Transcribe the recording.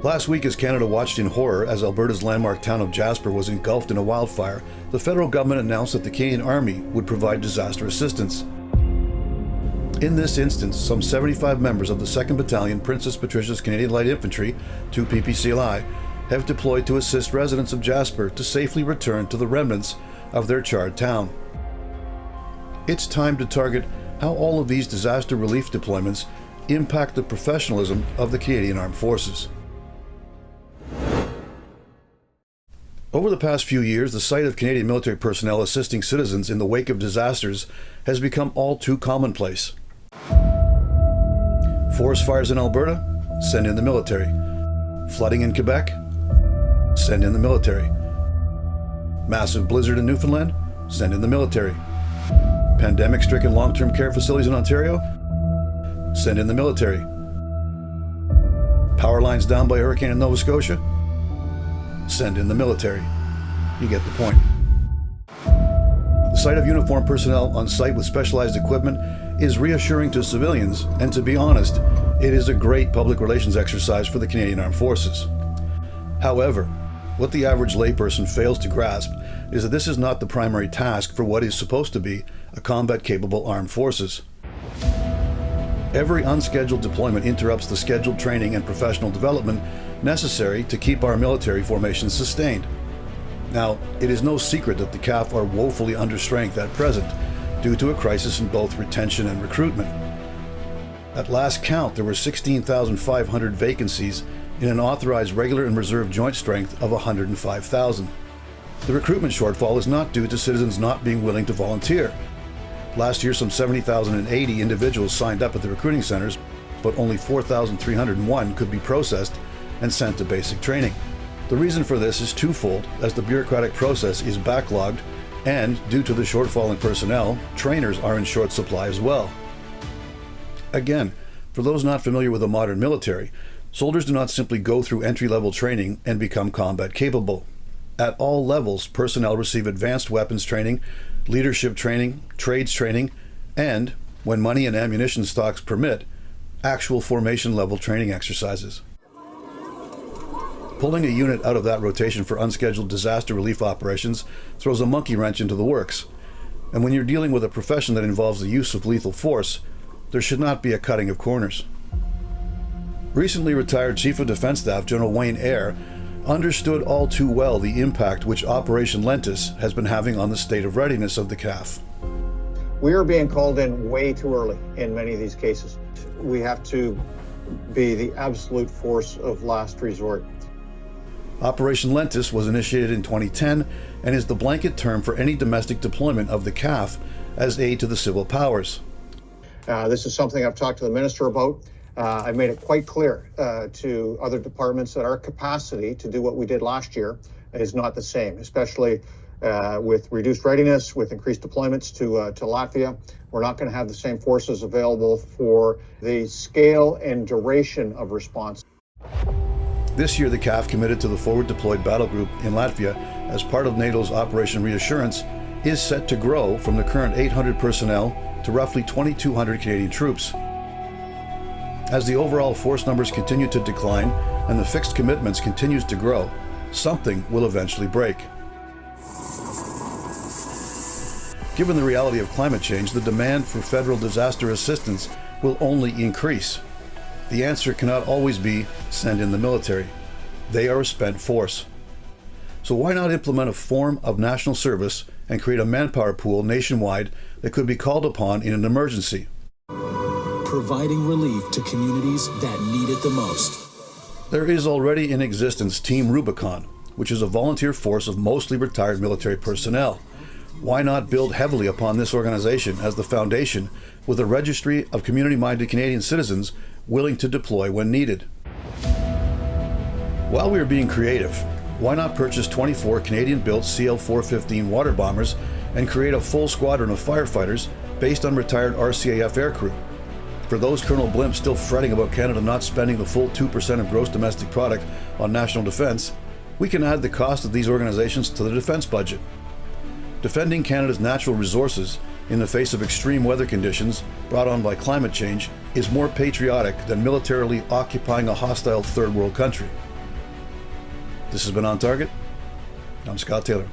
Last week, as Canada watched in horror as Alberta's landmark town of Jasper was engulfed in a wildfire, the federal government announced that the Canadian Army would provide disaster assistance. In this instance, some 75 members of the 2nd Battalion, Princess Patricia's Canadian Light Infantry, 2 PPCLI, have deployed to assist residents of Jasper to safely return to the remnants of their charred town. It's time to target how all of these disaster relief deployments impact the professionalism of the Canadian Armed Forces. Over the past few years, the sight of Canadian military personnel assisting citizens in the wake of disasters has become all too commonplace. Forest fires in Alberta? Send in the military. Flooding in Quebec? Send in the military. Massive blizzard in Newfoundland? Send in the military. Pandemic-stricken long-term care facilities in Ontario? Send in the military. Power lines down by a hurricane in Nova Scotia? Send in the military. You get the point. The sight of uniformed personnel on site with specialized equipment is reassuring to civilians, and to be honest, it is a great public relations exercise for the Canadian Armed Forces. However, what the average layperson fails to grasp is that this is not the primary task for what is supposed to be a combat-capable armed forces. Every unscheduled deployment interrupts the scheduled training and professional development necessary to keep our military formations sustained. Now, it is no secret that the CAF are woefully under strength at present due to a crisis in both retention and recruitment. At last count, there were 16,500 vacancies in an authorized regular and reserve joint strength of 105,000. The recruitment shortfall is not due to citizens not being willing to volunteer. Last year, some 70,080 individuals signed up at the recruiting centers, but only 4,301 could be processed and sent to basic training. The reason for this is twofold, as the bureaucratic process is backlogged, and due to the shortfall in personnel, trainers are in short supply as well. Again, for those not familiar with the modern military, soldiers do not simply go through entry-level training and become combat capable. At all levels, personnel receive advanced weapons training, leadership training, trades training, and, when money and ammunition stocks permit, actual formation-level training exercises. Pulling a unit out of that rotation for unscheduled disaster relief operations throws a monkey wrench into the works. And when you're dealing with a profession that involves the use of lethal force, there should not be a cutting of corners. Recently retired Chief of Defense Staff General Wayne Eyre understood all too well the impact which Operation Lentis has been having on the state of readiness of the CAF. We are being called in way too early in many of these cases. We have to be the absolute force of last resort. Operation Lentis was initiated in 2010 and is the blanket term for any domestic deployment of the CAF as aid to the civil powers. This is something I've talked to the minister about. I've made it quite clear to other departments that our capacity to do what we did last year is not the same, especially with reduced readiness, with increased deployments to Latvia. We're not going to have the same forces available for the scale and duration of response. This year, the CAF committed to the forward deployed battle group in Latvia as part of NATO's Operation Reassurance is set to grow from the current 800 personnel to roughly 2,200 Canadian troops. As the overall force numbers continue to decline and the fixed commitments continues to grow, something will eventually break. Given the reality of climate change, the demand for federal disaster assistance will only increase. The answer cannot always be send in the military. They are a spent force. So why not implement a form of national service and create a manpower pool nationwide that could be called upon in an emergency? Providing relief to communities that need it the most. There is already in existence Team Rubicon, which is a volunteer force of mostly retired military personnel. Why not build heavily upon this organization as the foundation with a registry of community-minded Canadian citizens willing to deploy when needed? While we are being creative, why not purchase 24 Canadian-built CL-415 water bombers and create a full squadron of firefighters based on retired RCAF aircrew? For those Colonel Blimp still fretting about Canada not spending the full 2% of gross domestic product on national defense, we can add the cost of these organizations to the defense budget. Defending Canada's natural resources in the face of extreme weather conditions brought on by climate change is more patriotic than militarily occupying a hostile third world country. This has been On Target. I'm Scott Taylor.